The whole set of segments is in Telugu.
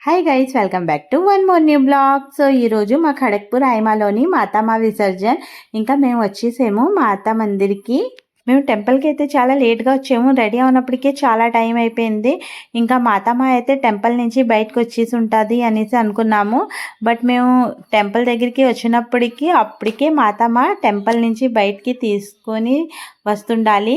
Hi guys, welcome back to one more new blog. So ఈరోజు మా ఖడక్పూర్ ఐమాలోని మాతామా విసర్జన్. ఇంకా మేము వచ్చేసాము మాతా మందిర్కి. మేము టెంపుల్కి అయితే చాలా లేట్గా వచ్చాము. రెడీ అవునప్పటికే చాలా టైం అయిపోయింది. ఇంకా మాతామా అయితే టెంపుల్ నుంచి బయటకు వచ్చేసి ఉంటుంది అనేసి అనుకున్నాము. బట్ మేము టెంపుల్ దగ్గరికి వచ్చినప్పటికీ అప్పటికే మాతామా టెంపుల్ నుంచి బయటికి తీసుకొని వస్తుండాలి.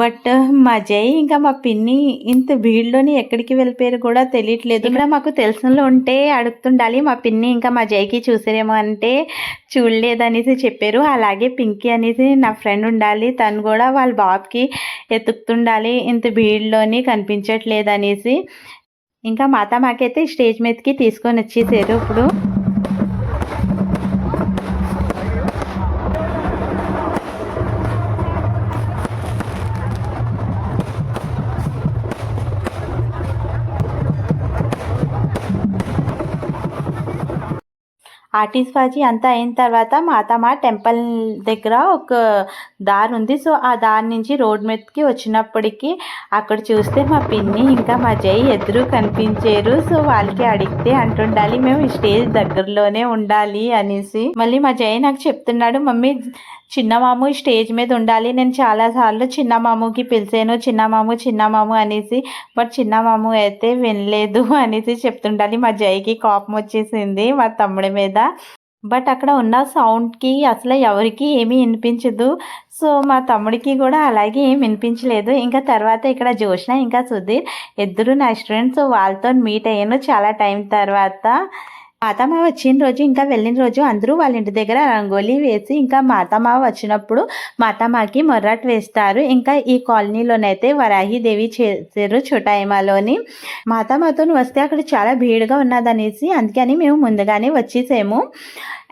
బట్ మా జై ఇంకా మా పిన్ని ఇంత భీడ్లోని ఎక్కడికి వెళ్ళిపోయారు కూడా తెలియట్లేదు. ఇక్కడ మాకు తెలిసినలో ఉంటే అడుగుతుండాలి. మా పిన్ని ఇంకా మా జైకి చూసారేమో అంటే చూడలేదనేసి చెప్పారు. అలాగే పింకీ అనేసి నా ఫ్రెండ్ ఉండాలి, తను కూడా వాళ్ళ బాబుకి ఎత్తుకుతుండాలి ఇంత భీడ్లోని కనిపించట్లేదు అనేసి. ఇంకా మాకైతే స్టేజ్ మీదకి తీసుకొని వచ్చేసారు. ఇప్పుడు ఆటిస్బాజీ అంతా అయిన తర్వాత మాతామా టెంపుల్ దగ్గర ఒక దారి ఉంది. సో ఆ దారి నుంచి రోడ్ మీదకి వచ్చినప్పటికీ అక్కడ చూస్తే మా పిన్ని ఇంకా మా జై ఎదురు కనిపించారు. సో వాళ్ళకి అడిగితే అంటుండాలి మేము ఈ స్టేజ్ దగ్గరలోనే ఉండాలి అనేసి. మళ్ళీ మా జై నాకు చెప్తున్నాడు, మమ్మీ చిన్నమాము స్టేజ్ మీద ఉండాలి, నేను చాలాసార్లు చిన్నమాముకి పిలిచాను చిన్నమాము అనేసి. బట్ చిన్నమాము అయితే వినలేదు అనేసి చెప్తుండాలి. మా జైకి కోపం వచ్చేసింది మా తమ్ముడి మీద. బట్ అక్కడ ఉన్న సౌండ్కి అసలు ఎవరికి ఏమీ వినిపించదు. సో మా తమ్ముడికి కూడా అలాగే ఏం వినిపించలేదు. ఇంకా తర్వాత ఇక్కడ జోష్న ఇంకా సుధీర్ ఇద్దరు నా స్టూడెంట్స్, వాళ్ళతో మీట్ అయ్యాను చాలా టైం తర్వాత. మాతామా వచ్చిన రోజు ఇంకా వెళ్ళిన రోజు అందరూ వాళ్ళ ఇంటి దగ్గర రంగోలీ వేసి ఇంకా మాతామా వచ్చినప్పుడు మాతామాకి మొర్రాట్ వేస్తారు. ఇంకా ఈ కాలనీలోనైతే వరాహిదేవి చేశారు చోటాయిమాలోని. మాతామాతో వస్తే అక్కడ చాలా భీడుగా ఉన్నదనేసి అందుకని మేము ముందుగానే వచ్చేసాము.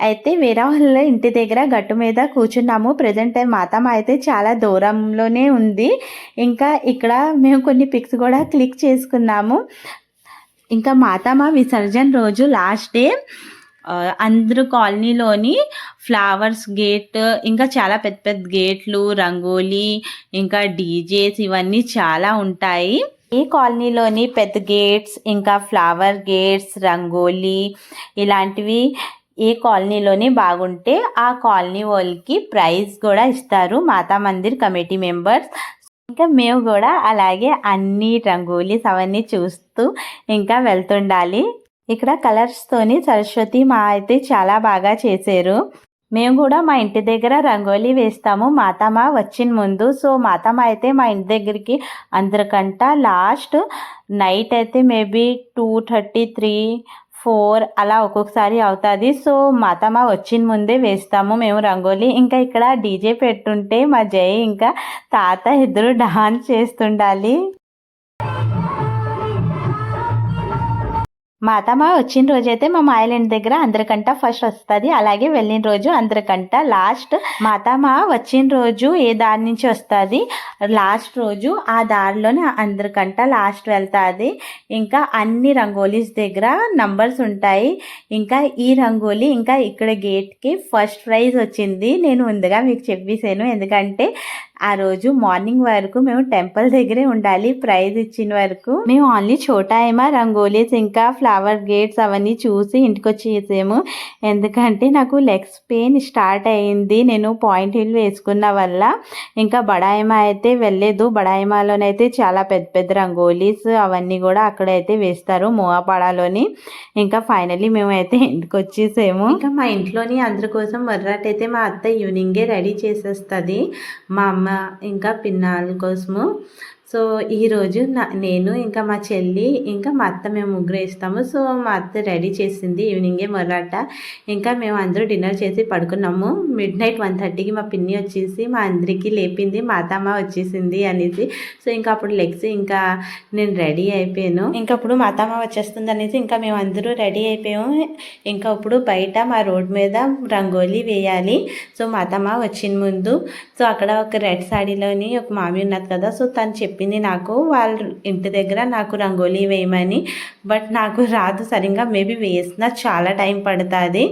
అయితే వేరే వాళ్ళ ఇంటి దగ్గర గట్టు మీద కూర్చున్నాము. ప్రజెంట్ టైం మాతామా అయితే చాలా దూరంలోనే ఉంది. ఇంకా ఇక్కడ మేము కొన్ని పిక్స్ కూడా క్లిక్ చేసుకున్నాము. ఇంకా మాతామా విసర్జన్ రోజు లాస్ట్ డే అందరూ కాలనీలోని ఫ్లవర్స్ గేట్, ఇంకా చాలా పెద్ద పెద్ద గేట్లు, రంగోలీ, ఇంకా డీజేస్ ఇవన్నీ చాలా ఉంటాయి. ఈ కాలనీలోని పెద్ద గేట్స్, ఇంకా ఫ్లవర్ గేట్స్, రంగోలీ ఇలాంటివి ఏ కాలనీలోని బాగుంటే ఆ కాలనీ వాళ్ళకి ప్రైజ్ కూడా ఇస్తారు మాతా మందిర్ కమిటీ మెంబర్స్. ఇంకా మేము కూడా అలాగే అన్ని రంగోలీస్ అవన్నీ చూస్తూ ఇంకా వెళ్తుండాలి. ఇక్కడ కలర్స్తోని సరస్వతి మా అయితే చాలా బాగా చేశారు. మేము కూడా మా ఇంటి దగ్గర రంగోలీ వేస్తాము మాతామా వచ్చిన ముందు. సో మాతామా అయితే మా ఇంటి దగ్గరికి అందరికంట లాస్ట్ నైట్ అయితే మేబీ 2:33, 4 అలా ఒక్కొక్కసారి అవుతుంది. సో మాతామా వచ్చిన ముందే వేస్తాము మేము రంగోలీ. ఇంకా ఇక్కడ డీజే పెట్టుంటే మా జై ఇంకా తాత ఇద్దరు డాన్స్ చేస్తుండాలి. మాతామా వచ్చిన రోజైతే మా మాయలేని దగ్గర అందరికంట ఫస్ట్ వస్తుంది, అలాగే వెళ్ళిన రోజు అందరికంట లాస్ట్. మాతామా వచ్చిన రోజు ఏ దారి నుంచి వస్తుంది, లాస్ట్ రోజు ఆ దారిలోనే అందరికంట లాస్ట్ వెళ్తుంది. ఇంకా అన్ని రంగోలీస్ దగ్గర నంబర్స్ ఉంటాయి. ఇంకా ఈ రంగోలీ ఇంకా ఇక్కడ గేట్కి ఫస్ట్ ప్రైజ్ వచ్చింది. నేను ముందుగా మీకు చెప్పేసాను, ఎందుకంటే ఆ రోజు మార్నింగ్ వరకు మేము టెంపుల్ దగ్గరే ఉండాలి ప్రైజ్ ఇచ్చిన వరకు. మేము ఓన్లీ చోటాయిమా రంగోలీస్ ఇంకా ఫ్లవర్ గేట్స్ అవన్నీ చూసి ఇంటికి వచ్చేసాము. ఎందుకంటే నాకు లెగ్స్ పెయిన్ స్టార్ట్ అయ్యింది నేను పాయింట్ హిల్ వేసుకున్న వల్ల. ఇంకా బడాయిమా అయితే వెళ్ళలేదు. బడాయిమాలోనైతే చాలా పెద్ద పెద్ద రంగోలీస్ అవన్నీ కూడా అక్కడైతే వేస్తారు మోవాపాడాలోని. ఇంకా ఫైనల్లీ మేము అయితే ఇంటికి వచ్చేసాము. ఇంకా మా ఇంట్లోని అందరి కోసం మొర్రాట్ అయితే మా అత్త ఈవినింగే రెడీ చేసేస్తుంది, మా అమ్మ ఇంకా పిన్నాల కోసము. సో ఈరోజు నేను ఇంకా మా చెల్లి ఇంకా మా అత్త మేము ముగ్గురు వేస్తాము. సో మా అత్త రెడీ చేసింది ఈవినింగే మొర్రాట. ఇంకా మేము అందరూ డిన్నర్ చేసి పడుకున్నాము. మిడ్నైట్ 1:30కి మా పిన్ని వచ్చేసి మా అందరికీ లేపింది మాతామా వచ్చేసింది అనేసి. సో ఇంకా అప్పుడు లెగ్స్ ఇంకా నేను రెడీ అయిపోయాను. ఇంకా అప్పుడు మాతామా వచ్చేస్తుంది అనేసి ఇంకా మేము అందరూ రెడీ అయిపోయాము. ఇంకా ఇప్పుడు బయట మా రోడ్ మీద రంగోలీ వేయాలి. సో మాతామా వచ్చిన ముందు సో అక్కడ ఒక రెడ్ సాడీలోని ఒక మామి ఉన్నది కదా, సో తను చెప్పింది నాకు వాళ్ళ ఇంటి దగ్గర నాకు రంగోలీ వేయమని. బట్ నాకు రాదు సరిగ్గా, మేబీ వేసినా చాలా టైం పడుతుంది.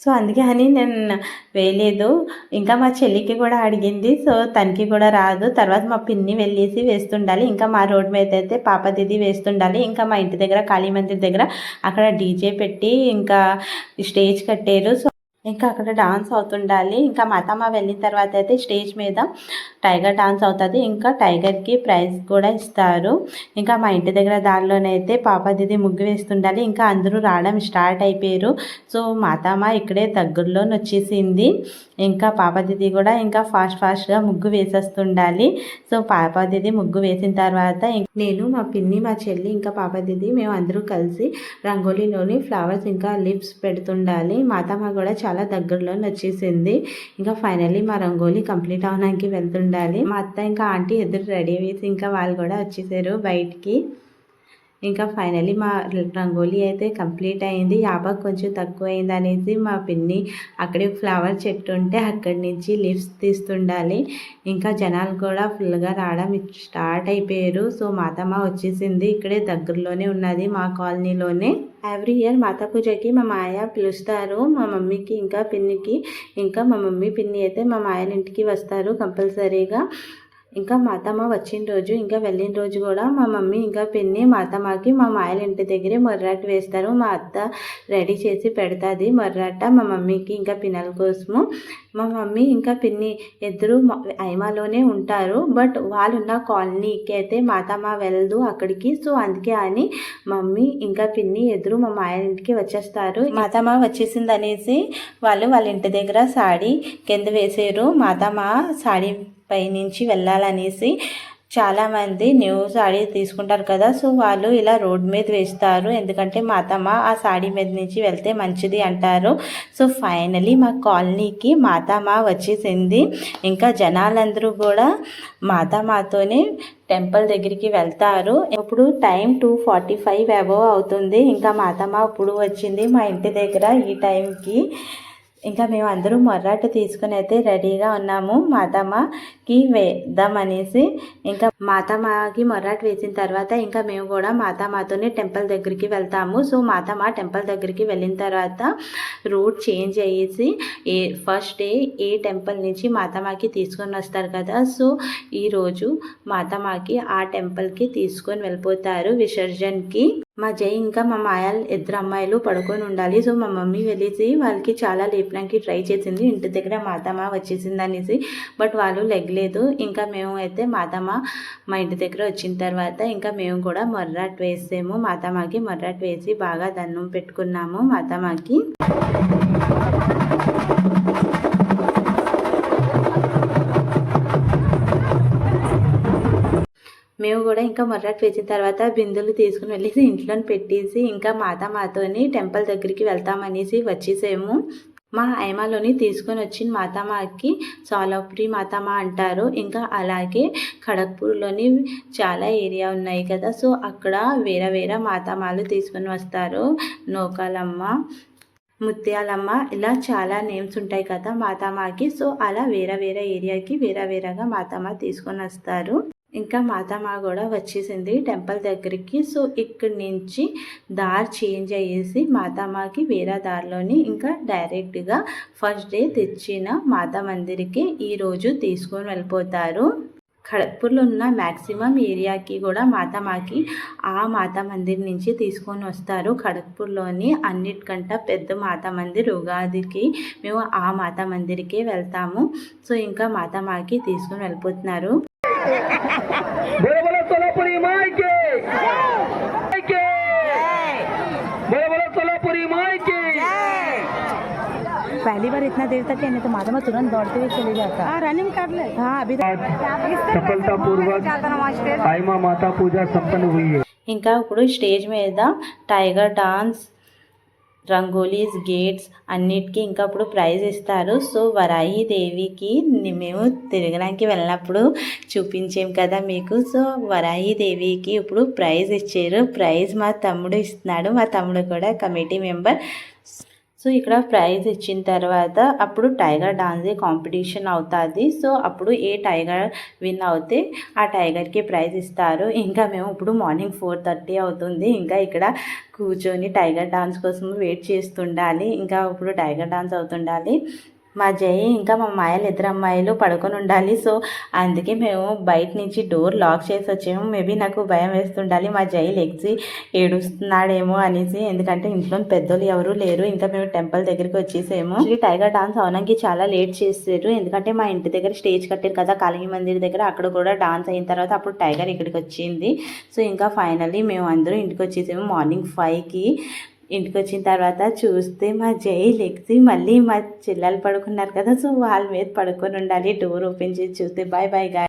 సో అందుకే అని నేను వేయలేదు. ఇంకా మా చెల్లికి కూడా అడిగింది. సో తనకి కూడా రాదు. తర్వాత మా పిన్ని వెళ్ళేసి వేస్తుండాలి. ఇంకా మా రోడ్ మీద అయితే పాప దిది వేస్తుండాలి. ఇంకా మా ఇంటి దగ్గర కాళీ మందిర్ దగ్గర అక్కడ డీజే పెట్టి ఇంకా స్టేజ్ కట్టారు. సో ఇంకా అక్కడ డాన్స్ అవుతుండాలి. ఇంకా మా అత్తమ్మ వెళ్ళిన తర్వాత అయితే స్టేజ్ మీద టైగర్ డాన్స్ అవుతుంది. ఇంకా టైగర్కి ప్రైజ్ కూడా ఇస్తారు. ఇంకా మా ఇంటి దగ్గర దారిలోనైతే పాప దిది ముగ్గు వేస్తుండాలి. ఇంకా అందరూ రావడం స్టార్ట్ అయిపోయారు. సో మా అత్తమ్మ ఇక్కడే దగ్గరలోనే వచ్చేసింది. ఇంకా పాప దిది కూడా ఇంకా ఫాస్ట్గా ముగ్గు వేసేస్తుండాలి. సో పాప దిది ముగ్గు వేసిన తర్వాత నేను మా పిన్ని మా చెల్లి ఇంకా పాప దిది మేము అందరూ కలిసి రంగోలీలోని ఫ్లవర్స్ ఇంకా లిప్స్ పెడుతుండాలి. మా అత్తమ్మ కూడా చాలా దగ్గరలోనే వచ్చేసింది. ఇంకా ఫైనల్లీ మా రంగోలీ కంప్లీట్ అవడానికి వెళ్తుండాలి. మా అత్త ఇంకా ఆంటీ ఎదురు రెడీ వేసి ఇంకా వాళ్ళు కూడా వచ్చేసారు బయటికి. ఇంకా ఫైనల్లీ మా రంగోలీ అయితే కంప్లీట్ అయింది. యాపకు కొంచెం తక్కువ అయింది అనేసి మా పిన్ని అక్కడే ఫ్లవర్ చెట్టు ఉంటే అక్కడి నుంచి లీవ్స్ తీస్తుండాలి. ఇంకా జనాలు కూడా ఫుల్గా రావడం స్టార్ట్ అయిపోయారు. సో మాతమ్మ వచ్చేసింది. ఇక్కడే దగ్గరలోనే ఉన్నది మా కాలనీలోనే. ఎవ్రీ ఇయర్ మాతా పూజకి మా మాయ పిలుస్తారు. మా మమ్మీకి ఇంకా పిన్నికి. ఇంకా మా మమ్మీ పిన్ని అయితే మా మాయల ఇంటికి వస్తారు కంపల్సరీగా. ఇంకా మా అత్తమ్మ వచ్చిన రోజు ఇంకా వెళ్ళిన రోజు కూడా మా మమ్మీ ఇంకా పిన్ని మా అత్తమ్మకి మా మాయల ఇంటి దగ్గరే మొర్రాట వేస్తారు. మా అత్త రెడీ చేసి పెడుతుంది మొర్రాట మా మమ్మీకి ఇంకా పిన్నల కోసము. మా మమ్మీ ఇంకా పిన్ని ఇద్దరు ఐమాలోనే ఉంటారు. బట్ వాళ్ళు ఉన్న కాలనీకి అయితే మా అత్తమ్మ వెళ్ళదు అక్కడికి. సో అందుకే అని మమ్మీ ఇంకా పిన్ని ఇద్దరు మా మాయల ఇంటికి వచ్చేస్తారు. మా అత్తమ్మ వచ్చేసింది అనేసి వాళ్ళు వాళ్ళ ఇంటి దగ్గర సాడీ కింద వేసారు. మా అత్తమ్మ సాడీ పైనుంచి వెళ్ళాలనేసి చాలామంది న్యూ సాడీ తీసుకుంటారు కదా. సో వాళ్ళు ఇలా రోడ్ మీద వేస్తారు. ఎందుకంటే మా అత్తమ్మ ఆ సాడీ మీద నుంచి వెళ్తే మంచిది అంటారు. సో ఫైనలీ మా కాలనీకి మా అత్తమ్మ వచ్చేసింది. ఇంకా జనాలందరూ కూడా మా అత్తమ్మతోనే టెంపుల్ దగ్గరికి వెళ్తారు. ఇప్పుడు టైం 2:45 అబోవ్ అవుతుంది. ఇంకా మా అత్తమ్మ ఇప్పుడు వచ్చింది మా ఇంటి దగ్గర ఈ టైంకి. ఇంకా మేము అందరూ మొర్రాట తీసుకుని అయితే రెడీగా ఉన్నాము మాతమ్మకి వేద్దామనేసి. ఇంకా మాతమ్మకి మొర్రాట వేసిన తర్వాత ఇంకా మేము కూడా మాతమ్మతోనే టెంపుల్ దగ్గరికి వెళ్తాము. సో మాతమ్మ టెంపుల్ దగ్గరికి వెళ్ళిన తర్వాత రూట్ చేంజ్ అయ్యేసి ఫస్ట్ డే ఏ టెంపుల్ నుంచి మాతమ్మకి తీసుకొని వస్తారు కదా. సో ఈరోజు మాతమ్మకి ఆ టెంపుల్కి తీసుకొని వెళ్ళిపోతారు విసర్జనకి. మా జై ఇంకా మా మాయాలు ఇద్దరు అమ్మాయిలు పడుకొని ఉండాలి. సో మా మమ్మీ వెళ్ళేసి వాళ్ళకి చాలా లేపడానికి ట్రై చేసింది. ఇంటి దగ్గర మాతమ్మ వచ్చేసింది అనేసి. బట్ వాళ్ళు లెగలేదు. ఇంకా మేము అయితే మాతమ్మ మా ఇంటి దగ్గర వచ్చిన తర్వాత ఇంకా మేము కూడా మొర్రాట్ వేసాము. మాతమ్మకి మొర్రాట్ వేసి బాగా దండం పెట్టుకున్నాము మాతమ్మకి. మేము కూడా ఇంకా మొర్రాట్ వేసిన తర్వాత బిందులు తీసుకుని వెళ్ళేసి ఇంట్లో పెట్టేసి ఇంకా మాతమ్మతోని టెంపుల్ దగ్గరికి వెళ్తామనేసి వచ్చేసాము. మా ఐమాలోని తీసుకొని వచ్చిన మాతమ్మకి సోలాపురి మాతమ్మ అంటారు. ఇంకా అలాగే ఖడగ్పూర్లోని చాలా ఏరియా ఉన్నాయి కదా. సో అక్కడ వేరే మాతమ్మలు తీసుకొని వస్తారు. నూకాలమ్మ, ముత్యాలమ్మ ఇలా చాలా నేమ్స్ ఉంటాయి కదా మాతమ్మకి. సో అలా వేరే ఏరియాకి వేరేగా మాతమ్మ తీసుకొని వస్తారు. ఇంకా మాతమ్మ కూడా వచ్చేసింది టెంపుల్ దగ్గరికి. సో ఇక్కడి నుంచి దారి చేంజ్ అయ్యేసి మాతమ్మకి వేరే దారిలోని ఇంకా డైరెక్ట్గా ఫస్ట్ డే తెచ్చిన మాతా మందిర్కి ఈరోజు తీసుకొని వెళ్ళిపోతారు. ఖడగ్పూర్లో ఉన్న మ్యాక్సిమం ఏరియాకి కూడా మాతమ్మకి ఆ మాతా మందిర్ నుంచి తీసుకొని వస్తారు. ఖడగ్పూర్లోని అన్నిటికంటే పెద్ద మాతా మందిర్ ఉగాదికి మేము ఆ మాతా మందిర్కే వెళ్తాము. సో ఇంకా మాతమ్మకి తీసుకొని వెళ్ళిపోతున్నారు. सोलापुरी माई के सोलापुरी माई के। पहली बार इतना देर तक है, तो माता तुरंत दौड़ते हुए चले जाता। रनिंग कर ले। हाँ अभी सफलता पूर्वक आईमा माता पूजा संपन्न हुई है. ఇంకా ఇప్పుడు స్టేజ్ మీద టైగర్ డాన్స్, రంగోలీస్, గేట్స్ అన్నిటికీ ఇంకా ఇప్పుడు ప్రైజ్ ఇస్తారు. సో వరాహి దేవికి మేము తిరగడానికి వెళ్ళినప్పుడు చూపించాం కదా మీకు. సో వరాహి దేవికి ఇప్పుడు ప్రైజ్ ఇచ్చారు. ప్రైజ్ మా తమ్ముడు ఇస్తున్నాడు. మా తమ్ముడు కూడా కమిటీ మెంబర్. సో ఇక్కడ ప్రైజ్ ఇచ్చిన తర్వాత అప్పుడు టైగర్ డాన్స్ కాంపిటీషన్ అవుతుంది. సో అప్పుడు ఏ టైగర్ విన్ అవుతే ఆ టైగర్కి ప్రైజ్ ఇస్తారు. ఇంకా మేము ఇప్పుడు మార్నింగ్ 4:30 అవుతుంది. ఇంకా ఇక్కడ కూర్చొని టైగర్ డాన్స్ కోసం వెయిట్ చేస్తుండాలి. ఇంకా ఇప్పుడు టైగర్ డాన్స్ అవుతుండాలి. మా జై ఇంకా మా అమ్మాయిలు ఇద్దరు అమ్మాయిలు పడుకొని ఉండాలి. సో అందుకే మేము బయట నుంచి డోర్ లాక్ చేసి వచ్చాము. మేబీ నాకు భయం వేస్తుండాలి మా జై లెగ్సి ఏడుస్తున్నాడేమో అనేసి, ఎందుకంటే ఇంట్లో పెద్దోళ్ళు ఎవరు లేరు. ఇంకా మేము టెంపుల్ దగ్గరికి వచ్చేసాము. టైగర్ డాన్స్ అవడానికి చాలా లేట్ చేసారు, ఎందుకంటే మా ఇంటి దగ్గర స్టేజ్ కట్టారు కదా కాళీ మందిర్ దగ్గర, అక్కడ కూడా డాన్స్ అయిన తర్వాత అప్పుడు టైగర్ ఇక్కడికి వచ్చింది. సో ఇంకా ఫైనల్లీ మేము అందరూ ఇంటికి వచ్చేసాము మార్నింగ్ 5కి. ఇంటికి వచ్చిన తర్వాత చూస్తే మా జై లెగ్సి మళ్ళీ మా చెల్లెలు పడుకున్నారు కదా, సో వాళ్ళ మీద పడుకొని ఉండాలి. డోర్ ఓపెన్ చేసి చూస్తే బాయ్ బాయ్ గాయ్.